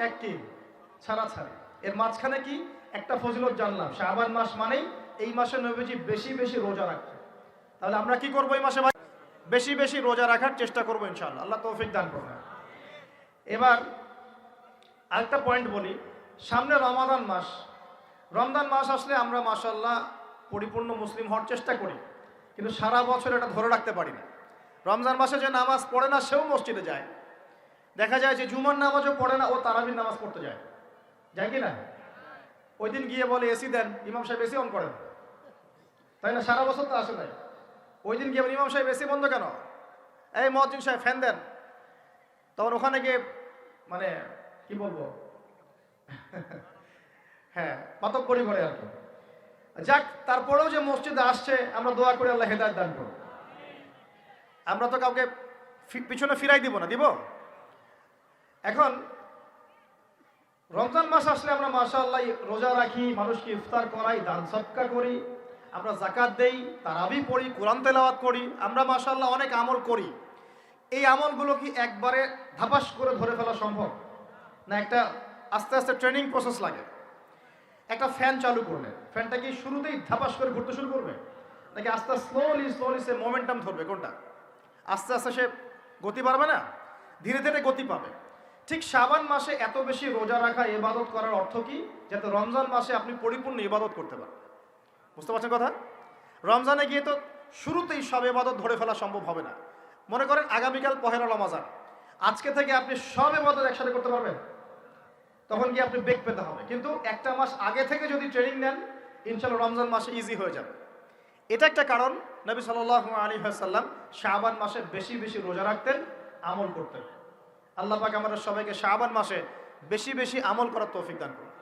এক কি ছাড়াছাড়ি, এর মাঝখানে কি একটা ফজিলত জানলাম, শাবান মাস মানেই এই মাসে নবীজি বেশি বেশি রোজা রাখতেন। তাহলে আমরা কি করবো এই মাসে ভাই? বেশি বেশি রোজা রাখার চেষ্টা করবো ইনশাআল্লাহ, আল্লাহ তৌফিক দান করবেন। এবার আরেকটা পয়েন্ট বলি, সামনে রমাদান মাস, রমজান মাস আসলে আমরা মাশাআল্লাহ পরিপূর্ণ মুসলিম হওয়ার চেষ্টা করি, কিন্তু সারা বছর এটা ধরে রাখতে পারি না। রমজান মাসে যে নামাজ পড়ে না সেও মসজিদে যায়, দেখা যায় যে জুমার নামাজও পড়ে না ও তারাবির নামাজ পড়তে যায়, যায় কি না? ওই দিন গিয়ে বলে এসি দেন, ইমাম সাহেব এসি অন করেন, তাই না? সারা বছর তো আসে নাই, ওই দিন গিয়ে ইমাম সাহেব এসি বন্ধ কেন, এই মুয়াজ্জিন সাহেব ফ্যান দেন, তখন ওখানে গিয়ে মানে কি বলবো হ্যাঁ পাতকবরি করে আর কি। যাক, তারপরেও যে মসজিদে আসছে আমরা দোয়া করি আল্লাহ হেদায়েত দান করুন। আমরা তো কাউকে পিছনে ফিরাই দিব না, দিব? এখন রমজান মাস আসলে আমরা মাশাআল্লাহ রোজা রাখি, মানুষকে ইফতার করাই, দান সদকা করি, আমরা যাকাত দেই, তারাবি পড়ি, কোরআন তেলাওয়াত করি, আমরা মাশাআল্লাহ অনেক আমল করি। এই আমলগুলো কি একবারে ধাপাস করে ধরে ফেলা সম্ভব না? একটা আস্তে আস্তে ট্রেনিং প্রসেস লাগে। একটা ফ্যান চালু করলে ফ্যানটা কি শুরুতেই ধাপাস করে ঘুরতে শুরু করবে, নাকি আস্তে স্লোলি স্লোলি সে মোমেন্টাম ধরবে? কোনটা? আস্তে আস্তে সে গতি পাবে না, ধীরে ধীরে গতি পাবে। ঠিক শাবান মাসে এত বেশি রোজা রাখা, ইবাদত করার অর্থ কি? যাতে রমজান মাসে আপনি পরিপূর্ণ ইবাদত করতে পারেন। বুঝতে পারছেন কথা? রমজানে গিয়ে তো শুরুতেই সব ইবাদত ধরে ফেলা সম্ভব হবে না। মনে করেন আগামীকাল পহেলা রমজান, আজকে থেকে আপনি সব ইবাদত একসাথে করতে পারবেন? তখন কি আপনি বেগ পেতে হবে। কিন্তু একটা মাস আগে থেকে যদি ট্রেনিং নেন, ইনশাআল্লাহ রমজান মাসে ইজি হয়ে যাবে। এটা একটা কারণ নবী সাল্লাল্লাহু আলাইহি ওয়াসাল্লাম শাবান মাসে বেশি বেশি রোজা রাখতেন, আমল করতেন। আল্লাহ পাক আমাদের সবাইকে শাবান মাসে বেশি বেশি আমল করার তৌফিক দান করুন,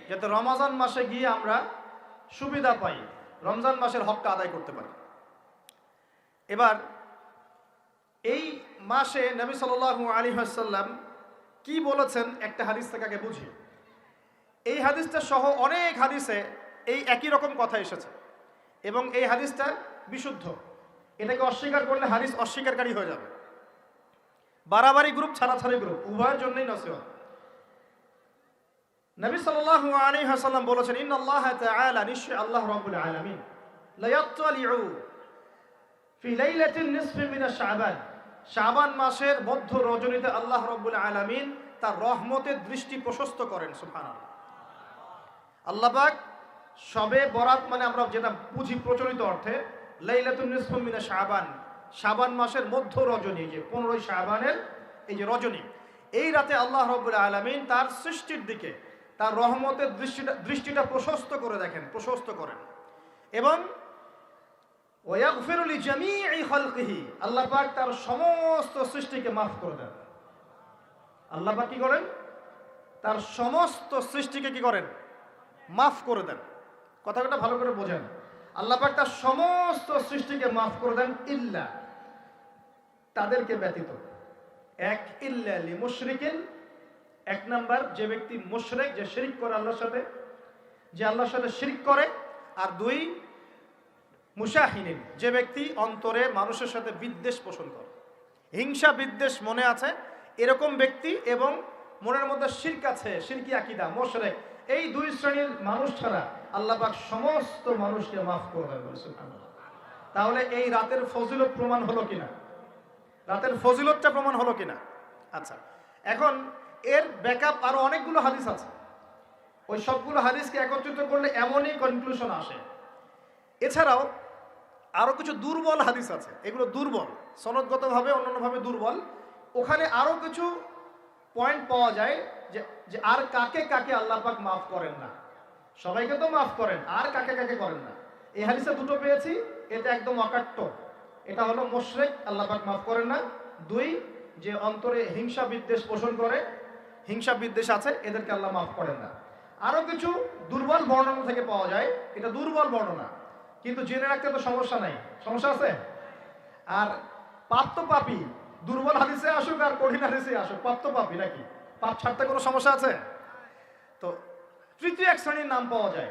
যাতে রমজান মাসে গিয়ে আমরা সুবিধা পাই, রমজান মাসের হকটা আদায় করতে পারি। এবার এই মাসে নবী সাল্লাল্লাহু আলাইহি ওয়াসাল্লাম কি বলেছেন একটা হাদিস থেকে আগে বুঝি। এই হাদিসটা সহ অনেক হাদিসে এই একই রকম কথা এসেছে এবং এই হাদিসটা বিশুদ্ধ। এটাকে অস্বীকার করলে হাদিস অস্বীকারী হয়ে যাবে। বাড়াবাড়ি গ্রুপ, ছাড়াছাড়ি গ্রুপ, উভয়ের জন্যই নসিহত। নবী সাল্লাল্লাহু আলাইহি ওয়াসাল্লাম বলেছেন, ইন্নাল্লাহা তাআলা, নিশ্চয় আল্লাহ রাব্বুল আলামিন, লা ইয়াত্তালিউ ফি লাইলাতিন নিসফি মিন শাবান, শাবান মাসের মধ্য রজনীতে আল্লাহ রাব্বুল আলামিন তার রহমতের দৃষ্টি প্রশস্ত করেন। সুবহানাল্লাহ। আল্লাহ পাক শবে বরাত মানে আমরা যেটা বুঝি প্রচলিত অর্থে, লাইলাতুন নিসফি মিন শাবান, শাবান মাসের মধ্য রজনী, যে 15 শাবানের এই যে রজনী, এই রাতে আল্লাহ রাব্বুল আলামিন তার সৃষ্টির দিকে তার রহমতের দৃষ্টিটা প্রশস্ত করে দেখেন, প্রশস্ত করেন। এবং ওয়াগফিরু লিজামিই খালকিহি, আল্লাহ পাক তার সমস্ত সৃষ্টিকে মাফ করে দেন। আল্লাহ পাক কি করেন? তার সমস্ত সৃষ্টিকে কি করেন? মাফ করে দেন। কথাটা ভালো করে বোঝেন। আল্লাহ পাক তার সমস্ত সৃষ্টিকে মাফ করে দেন, ইল্লা, তাদেরকে ব্যতীত। এক, ইল্লা লিমুশরিকিন, এক নাম্বার যে ব্যক্তি মুশরিক, যে শিরক করে আল্লাহর সাথে, যে আল্লাহর সাথে শিরক করে। আর দুই, মুশাহিনিন, যে ব্যক্তি অন্তরে মানুষের সাথে বিদ্বেষ পোষণ করে, হিংসা বিদ্বেষ মনে আছে এরকম ব্যক্তি, এবং মনের মধ্যে শিরক আছে, শিরকি আকীদা, মুশরিক, এই দুই শ্রেণীর মানুষ ছাড়া আল্লাহ পাক সমস্ত মানুষকে মাফ করে দেন। সুবহানাল্লাহ। তাহলে এই রাতের ফজিলত প্রমাণ হলো কিনা? রাতের ফজিলতটা প্রমাণ হলো কিনা? আচ্ছা, এখন এর ব্যাকআপ আরো অনেকগুলো হাদিস আছে। ওই সবগুলো হাদিসকে একত্রিত করলে এমনই কনক্লুশন আসে। এছাড়াও আরো কিছু দুর্বল হাদিস আছে, এগুলো দুর্বল, সনদগতভাবে অন্যান্যভাবে দুর্বল। ওখানে আরো কিছু পয়েন্ট পাওয়া যায় যে আর কাকে কাকে আল্লাহ পাক মাফ করেন না। সবাইকে তো মাফ করেন, আর কাকে কাকে করেন না। এই হাদিসে দুটো পেয়েছি, এটা একদম অকাট্য। এটা হলো মুশরিক, আল্লাহ পাক মাফ করেন না। দুই, যে অন্তরে হিংসা বিদ্বেষ পোষণ করে, হিংসা বিদ্বেষ আছে, এদেরকে আল্লাহ মাফ করেন না। আরো কিছু দুর্বল বর্ণনা থেকে পাওয়া যায়, এটা দুর্বল বর্ণনা, কিন্তু জেনে রাখতে তো সমস্যা নাই। সমস্যা আছে? আর পাপ তো পাপী, দুর্বল হাদিসে আসুক আর কঠিন হাদিসে আসুক, পাপ তো পাপী নাকি? পাপ ছাড়তে কোনো সমস্যা আছে? তো তৃতীয় এক শ্রেণীর নাম পাওয়া যায়,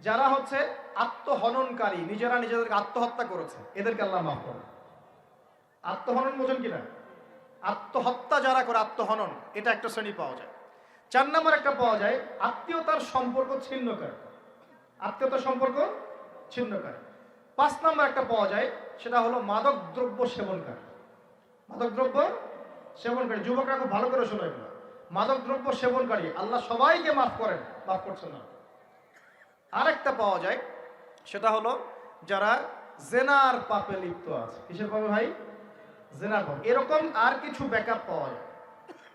যারা হচ্ছে আত্মহননকারী, নিজেরা নিজেদেরকে আত্মহত্যা করেছে, এদেরকে আল্লাহ মাফ করেন। আত্মহনন বোঝেন কিনা? আত্মহত্যা যারা করে, আত্মহনন, এটা একটা শ্রেণী পাওয়া যায়। 4 নম্বর একটা পাওয়া যায় আত্মীয়তার সম্পর্ক ছিন্নকারী। আত্মীয়তার সম্পর্ক ছিন্নকারী। 5 নম্বর একটা পাওয়া যায়, সেটা হলো মাদক দ্রব্য সেবনকারী। মাদক দ্রব্য সেবনকারী, যুবকরা খুব ভালো করে শোনো এগুলো। মাদক দ্রব্য সেবনকারী আল্লাহ সবাইকে মাফ করেন, মাফ করছেন না। আরেকটা পাওয়া যায়, সেটা হলো যারা জেনার পাপে লিপ্ত আছে। কিসের পাপে ভাই? জেনার পাপ। এরকম আর কিছু ব্যাকআপ পাওয়া যায়,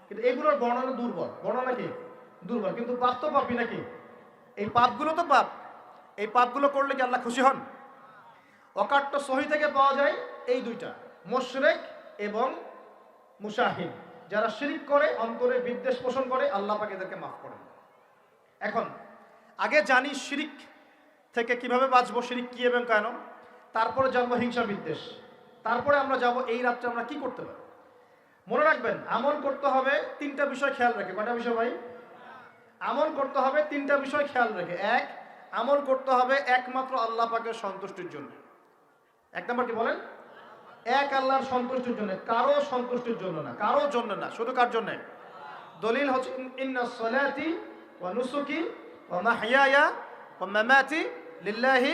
কিন্তু এগুলোর বর্ণনা দুর্বল। বর্ণনা কি? দুর্বল। কিন্তু পাপ তো পাপই নাকি? এই পাপগুলো তো পাপ। এই পাপগুলো করলে কি আল্লাহ খুশি হন? অকাট্য সহি থেকে পাওয়া যায় এই দুইটা, মুশরিক এবং মুশাহিদ। যারা শিরক করে, অন্তরে বিদ্বেষ পোষণ করে, আল্লাহ পাক এদেরকে মাফ করেন। এখন আগে জানি শিরক থেকে কিভাবে বাঁচবো, শিরক কি এবং কেন, তারপরে জানবো হিংসা বিদ্বেষ, তারপরে আমরা যাব এই রাত্রে আমরা কি করতে পারি। মনে রাখবেন, আমল করতে হবে 3টা বিষয় খেয়াল রেখে। কয়টা বিষয় ভাই? আমল করতে হবে 3টা বিষয় খেয়াল রেখে। 1, আমল করতে হবে একমাত্র আল্লাহ পাকের সন্তুষ্টির জন্য। 1 নম্বর কি বলেন? এক আল্লাহর সন্তুষ্টির জন্য, কারো সন্তুষ্টির জন্য না, কারো জন্য না, শুধু কার জন্য? দলিল হচ্ছে ইন্নাস সালাতি ওয়া নুসুকি ওয়া মাহইয়ায়া ওয়া মামাতি লিল্লাহি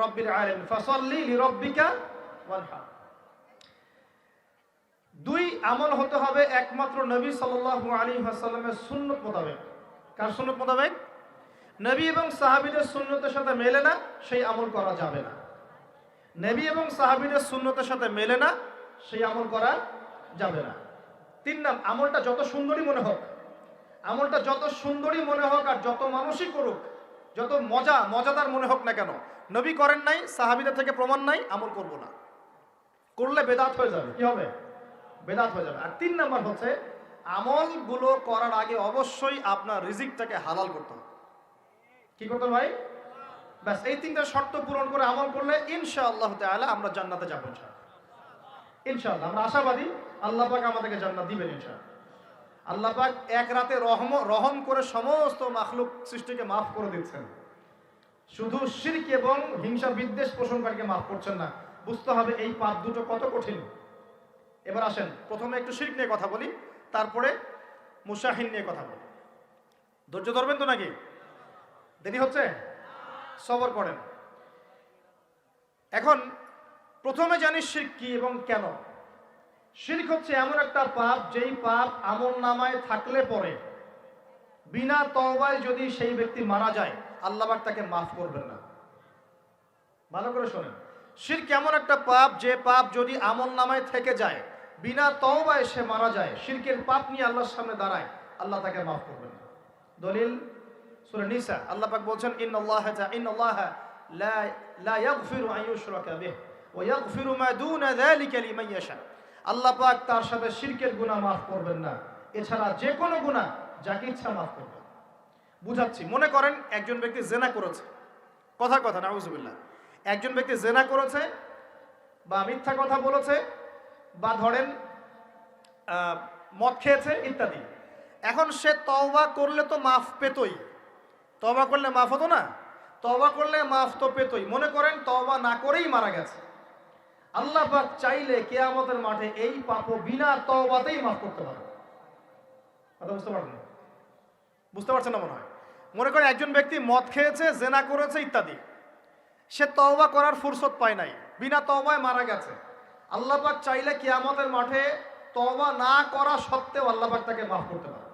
রাব্বিল আলামিন ফাসাল্লি লিরাব্বিকা ওয়ানহার। 2, আমল হতে হবে একমাত্র নবী সাল্লাল্লাহু আলাইহি ওয়াসাল্লামের সুন্নাত মোতাবেক। কার সুন্নাত মোতাবেক? নবী এবং সাহাবীদের সুন্নতের সাথে মেলে না, সেই আমল করা যাবে না। নবী এবং সাহাবীদের সুন্নতের সাথে মেলে না, সেই আমল করা যাবে না। 3 নাম, আমলটা যত সুন্দরী মনে হোক, আমলটা যত সুন্দরী মনে হোক আর যত মানুষই করুক, যত মজাদার মনে হোক না কেন, নবী করেন নাই, সাহাবীদের থেকে প্রমাণ নাই, আমল করব না। করলে বেদাত হয়ে যাবে। কি হবে? বেদাত হয়ে যাবে। আর 3 নাম্বার হচ্ছে, আমলগুলো করার আগে অবশ্যই আপনার রিজিকটাকে হালাল করতে হবে। কি করতে ভাই? ব্যাস, এই 3টা শর্ত পূরণ করে আমল করলে ইনশাআল্লাহ তাআলা আমরা জান্নাতে যাব ইনশাআল্লাহ। আমরা আশাবাদী আল্লাহ পাক আমাদেরকে জান্নাত দিবেন ইনশাআল্লাহ। আল্লাহ পাক এক রাতে রহম করে সমস্ত মাখলুক সৃষ্টিকে মাফ করে দিচ্ছেন, শুধু শিরক এবং হিংসা বিদ্বেষ পোষণকারীকে মাফ করছেন না। বুঝতে হবে এই পাপ দুটো কত কঠিন। এবার আসেন, প্রথমে একটু শিরক নিয়ে কথা বলি, তারপরে মুশাহিন নিয়ে কথা বলি। ধৈর্য ধরবেন তো নাকি? দেরি হচ্ছে? সবর করেন। এখন প্রথমে জানি শিরক কি এবং কেন। শিরক হচ্ছে এমন একটা পাপ, যেই পাপ আমলনামায় থাকলে পরে বিনা তওবায় যদি সেই ব্যক্তি মারা যায়, আল্লাহ পাক তাকে মাফ করবেন না। ভালো করে শোনেন, শিরক এমন একটা পাপ, যে পাপ যদি আমলনামায় থেকে যায়, বিনা তওবায় সে মারা যায়, শিরকের পাপ নিয়ে আল্লাহর সামনে দাঁড়ায়, আল্লাহ তাকে মাফ করবেন না। দলিল সূরা নিসা, আল্লাহ পাক বলছেন ইন্নাল্লাহা লা ইয়াগফিরু আন ইউশরাকা বিহি ওয়া ইয়াগফিরু মা দুনা যালিকা লিমান ইয়াশা। আল্লাহ পাক তার সাথে শিরকের গুনাহ মাফ করবেন না, এছাড়া যে কোনো গুনাহ যাকে ইচ্ছা মাফ করবেন। বুঝাচ্ছি, মনে করেন একজন ব্যক্তি জিনা করেছে, কথা নাউযুবিল্লাহ, একজন ব্যক্তি জিনা করেছে বা মিথ্যা কথা বলেছে বা ধরেন মদ খেয়েছে ইত্যাদি। এখন সে তওবা করলে তো মাফ পেতই, তওবা করলে মাফ হতো না? তওবা করলে মাফ তো পেতই। মনে করেন তওবা না করেই মারা গেছে, আল্লাহ পাক চাইলে কিয়ামতের মাঠে এই পাপও বিনা তওবাতেই মাফ করতে পারে। কথা বুঝতে পারছেন না মনে হয়? মনে করেন একজন ব্যক্তি মদ খেয়েছে, জেনা করেছে ইত্যাদি, সে তওবা করার ফুরসত পায় নাই, বিনা তওবায় মারা গেছে। আল্লাহ পাক চাইলে কিয়ামতের মাঠে তওবা না করা সত্ত্বেও আল্লাহ পাক তাকে মাফ করতে পারে।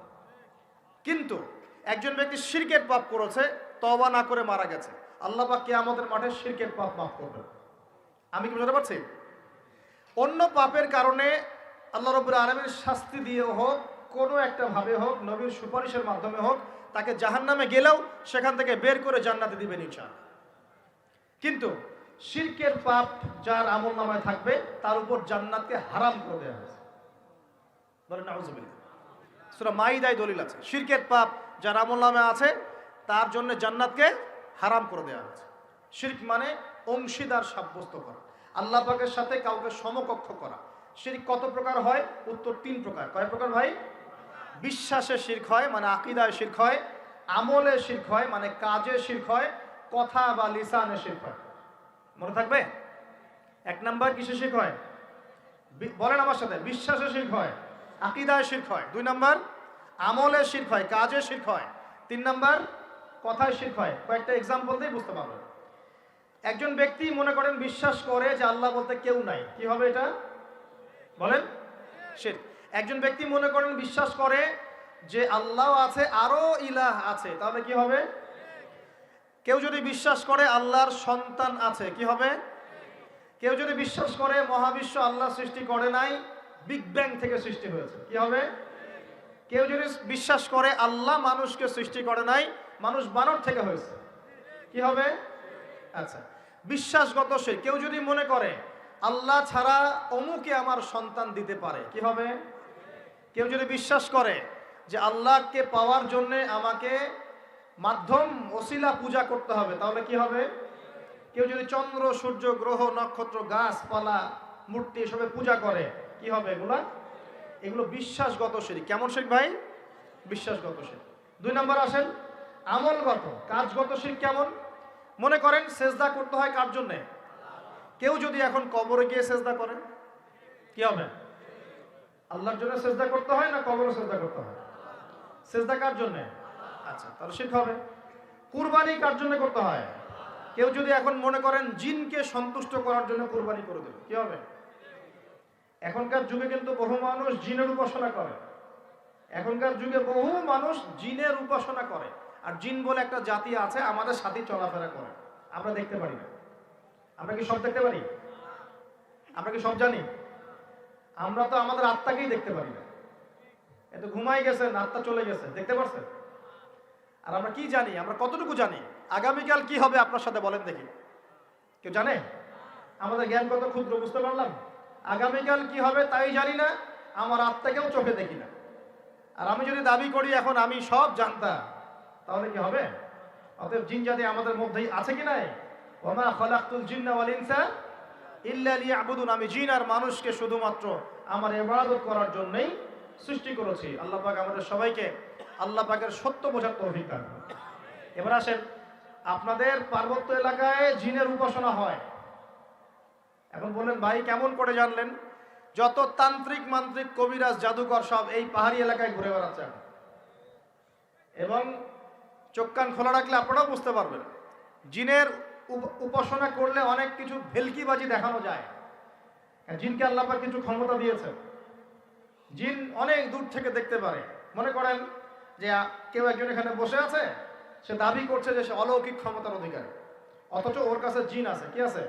কিন্তু একজন ব্যক্তি শিরকের পাপ করেছে, তওবা না করে মারা গেছে, আল্লাহ পাক কিয়ামতের মাঠে শিরকের পাপ মাফ করবেন। আমি কি বুঝতে পারছি? অন্য পাপের কারণে আল্লাহ রাব্বুল আলামিন শাস্তি দিয়ে হোক, কোনো একটা ভাবে হোক, নবীর সুপারিশের মাধ্যমে হোক, তাকে জাহান্নামে গেলেও সেখান থেকে বের করে জান্নাতে দিবেন ইনশাআল্লাহ। কিন্তু শিরকের পাপ যার আমলনামায় থাকবে, তার উপর জান্নাতকে হারাম করে দেওয়া হয়েছে। বলেন নাউযুবিল্লাহ। সূরা মাইদায় দলিল আছে, শিরকের পাপ যার আমলনামায় আছে তার জন্য জান্নাতকে হারাম করে দেওয়া হয়েছে। শিরক মানে অংশীদার সাব্যস্ত করা, আল্লাহ পাকের সাথে কাউকে সমকক্ষ করা। শিরক কত প্রকার হয়? উত্তর 3 প্রকার। কয় প্রকার ভাই? বিশ্বাসে শিরক হয়, মানে আকীদায় শিরক হয়। আমলে শিরক হয়, মানে কাজে শিরক হয়। কথা বা লিসানে শিরক হয়। মনে থাকবে? 1 নাম্বার কিসে শিরক হয়? বলেন আমার সাথে। বিশ্বাসে শিরক হয়, আকীদায় শিরক হয়। 2 নাম্বার আমলে শিরক হয়, কাজে শিরক হয়। 3 নাম্বার কথায় শিরক হয়। কয়েকটা এক্সাম্পল দিয়ে বুঝতে পারবেন। একজন ব্যক্তি মনে করেন বিশ্বাস করে যে আল্লাহ বলতে কেউ নাই, কি হবে এটা বলেন? শিরক। একজন ব্যক্তি মনে করেন বিশ্বাস করে যে আল্লাহ আছে, আরো ইলাহ আছে, তাহলে কি হবে? কেউ যদি বিশ্বাস করে আল্লাহর সন্তান আছে, কি হবে? কেউ যদি বিশ্বাস করে মহাবিশ্ব আল্লাহ সৃষ্টি করে নাই, বিগ ব্যাং থেকে সৃষ্টি হয়েছে, কি হবে? কেউ যদি বিশ্বাস করে আল্লাহ মানুষকে সৃষ্টি করে নাই, মানুষ বানর থেকে হয়েছে, কি হবে? আচ্ছা, বিশ্বাসগত শিরক। কেউ যদি মনে করে আল্লাহ ছাড়া অমুকে আমার সন্তান দিতে পারে, কি হবে? কেউ যদি বিশ্বাস করে যে আল্লাহকে পাওয়ার জন্য আমাকে মাধ্যম ওসিলা পূজা করতে হবে, তাহলে কি হবে? কেউ যদি চন্দ্র, সূর্য, গ্রহ, নক্ষত্র, গাছপালা, মূর্তি এসবে পূজা করে, কি হবে? এগুলো বিশ্বাসগত শিরক। কেমন শিরক ভাই? বিশ্বাসগত শিরক। 2 নম্বর আসেন আমলগত, কাজগত শিরক। কেমন? মনে করেন সেজদা করতে হয় কার জন্যে? কেউ যদি এখন কবরে গিয়ে সেজদা করে, কি হবে? আল্লাহর জন্য সেজদা করতে হয় না কবরে সেজদা করতে হয়? সেজদা কার জন্যে? আচ্ছা, তাহলে শিরক হবে। কুরবানি কার জন্য করতে হয়? কেউ যদি এখন মনে করেন জিনকে সন্তুষ্ট করার জন্য কুরবানি করে দেবে, কি হবে? এখনকার যুগে কিন্তু বহু মানুষ জিনের উপাসনা করে। এখনকার যুগে বহু মানুষ জিনের উপাসনা করে। আর জিন বলে একটা জাতি আছে, আমাদের সাথে চলাফেরা করে, আমরা দেখতে পারি না। আমরা কি সব দেখতে পারি? আমরা কি সব জানি? আমরা তো আমাদের আত্মাকেই দেখতে পারি না। এত ঘুমাই গেছেন, আত্মা চলে গেছে, দেখতে পারছেন? আর আমরা কি জানি? আমরা কতটুকু জানি আগামীকাল কি হবে আপনার সাথে, বলেন দেখি? কেউ জানে? আমাদের জ্ঞান কত ক্ষুদ্র, বুঝতে পারলাম। আগামীকাল কি হবে তাই জানি না, আমার আত্মাকেও চোখে দেখি না। আর আমি যদি দাবি করি এখন আমি সব জানতাম, তাহলে কি হবে? অতএব জিন জাতি আমাদের মধ্যেই আছে কি নাই? ওমা খালাকতুল জিন্না ওয়াল ইনসা ইল্লা লিয়াবুদুন। আমি জিন আর মানুষকে শুধুমাত্র আমার ইবাদত করার জন্যই সৃষ্টি করেছি। আল্লাহ পাক আমাদের সবাইকে আল্লাহ পাকের সত্য বোঝার তৌফিক দান করুন। এবার আসেন, আপনাদের পার্বত্য এলাকায় জিনের উপাসনা হয়। এখন বলেন ভাই কেমন করে জানলেন? যত তান্ত্রিক, মান্ত্রিক, কবিরাজ, জাদুকর সব এই পাহাড়ি এলাকায় ঘুরে বেড়াচ্ছে এবং চোখ কান খোলা রাখলে আপনারাও বুঝতে পারবেন। জিনের উপাসনা করলে অনেক কিছু ভেলকিবাজি দেখানো যায়। জিনকে আল্লাহ পাক কিছু ক্ষমতা দিয়েছে। জিন অনেক দূর থেকে দেখতে পারে। মনে করেন যে কেউ একজন এখানে বসে আছে, সে দাবি করছে যে সে অলৌকিক ক্ষমতার অধিকারী, অথচ ওর কাছে জিন আছে। কি আছে?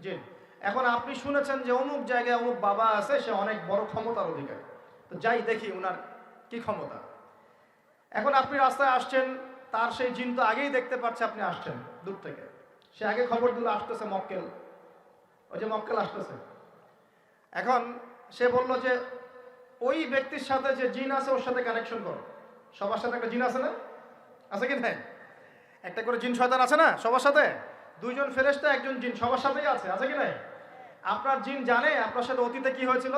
জিন। এখন আপনি শুনেছেন যে অমুক জায়গায় অমুক বাবা আছে, সে অনেক বড় ক্ষমতার অধিকারী, তো যাই দেখি ওনার কি ক্ষমতা। এখন আপনি রাস্তায় আসছেন, তার সেই জিন তো আগেই দেখতে পাচ্ছে আপনি আসছেন দূর থেকে। সে আগে খবর দিল আসতেছে মক্কেল, ওই যে মক্কেল আসতেছে। এখন সে বলল যে ওই ব্যক্তির সাথে যে জিন আছে ওর সাথে কানেকশন করো। সবার সাথে একটা জিন আছে না? আছে কি নাই? একটা করে জিন শয়তান আছে না সবার সাথে? 2 জন ফেরেশতা, 1 জন জিন, সবার সাথেই আছে। আছে কি নাই? আপনার জিন জানে আপনার সাথে অতীতে কি হয়েছিল?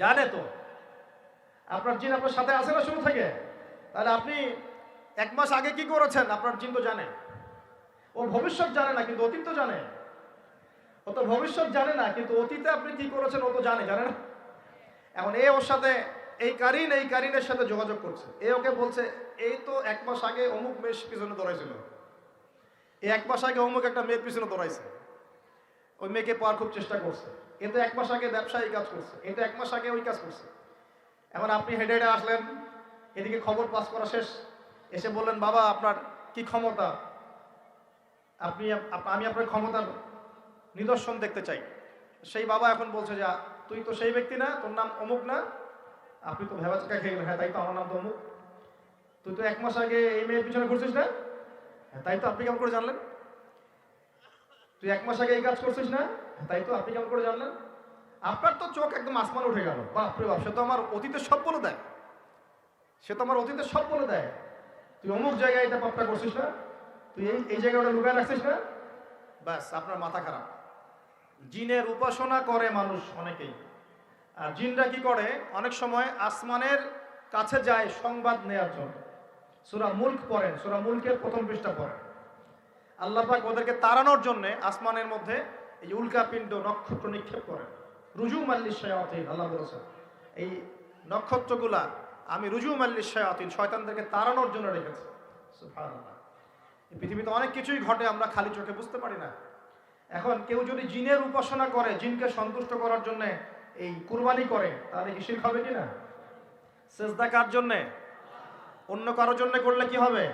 জানে তো। আপনার জিন আপনার সাথে আছে না শুরু থেকে? তাহলে আপনি 1 মাস আগে কি করেছেন আপনার জিন তো জানে। ও ভবিষ্যৎ জানে না কিন্তু অতীত তো জানে। ও তো ভবিষ্যৎ জানে না কিন্তু অতীতে আপনি কি করেছেন ও তো জানে না? এখন এ ওর সাথে এই কারিনের সাথে যোগাযোগ করছে। এ ওকে বলছে এই তো 1 মাস আগে অমুক মেয়ের পিছনে দৌড়াইছিল, এই 1 মাস আগে অমুক একটা মেয়ের পিছনে দৌড়াইছে, ওই মেয়েকে পাওয়ার খুব চেষ্টা করছে। এ তো 1 মাস আগে ব্যবসায়ী কাজ করছে, এ তো 1 মাস আগে ওই কাজ করছে। এখন আপনি হেঁটে হেঁটে আসলেন, এদিকে খবর পাস করা শেষ, এসে বললেন বাবা আপনার কি ক্ষমতা, আমি আপনার ক্ষমতার নিদর্শন দেখতে চাই। সেই বাবা এখন বলছে যে তুই তো সেই ব্যক্তি না, তোর নাম অমুক না? আপনি তো ভেবাচকা খেয়ে গেলেন। হ্যাঁ তাই তো, আমার নাম তো অমুক। তুই তো 1 মাস আগে এই মেয়ের পিছনে ঘুরছিস না? হ্যাঁ তাই তো, আপনি কেমন করে জানলেন? তুই 1 মাস আগে এই কাজ করছিস না? হ্যাঁ তাই তো, আপনি কেমন করে জানলেন? আপনার তো চোখ একদম আসমান উঠে গেল। বাপরে বাপ, সে তো আমার অতীতের সব বলে দেয়, সে তো আমার অতীতের সব বলে দেয়। তুই অমুক জায়গায় এটা পাপটা করছিস না? তুই এই জায়গায় ওটা লুকায় রাখছিস না? ব্যাস, আপনার মাথা খারাপ। জিনের উপাসনা করে মানুষ অনেকেই। আর জিনরা কি করে? অনেক সময় আসমানের কাছে যায় সংবাদ নেওয়ার জন্য। সূরা মুলক পড়েন, সূরা মুলকের 1ম পৃষ্ঠা পড়েন। আল্লাহ পাক ওদেরকে তাড়ানোর জন্য আসমানের মধ্যে এই উল্কাপিণ্ড, নক্ষত্র নিক্ষেপ করেন। রুজুম আল্লিশ শায়াতিন, আল্লাহ বলেছেন এই নক্ষত্রগুলা আমি রুজুমাল্লিশ শায়াতিন, শয়তানদেরকে তাড়ানোর জন্য রেখেছি। সুবহানাল্লাহ। এই পৃথিবীতে অনেক কিছুই ঘটে, আমরা খালি চোখে বুঝতে পারি না। এখন কেউ যদি জিনের উপাসনা করে, জিনকে সন্তুষ্ট করার জন্য এই কুরবানি করে, তাহলে কি শিরক হবে কিনা? সেজদা কার জন্যে? অন্য কারোর জন্য করলে কি হবে?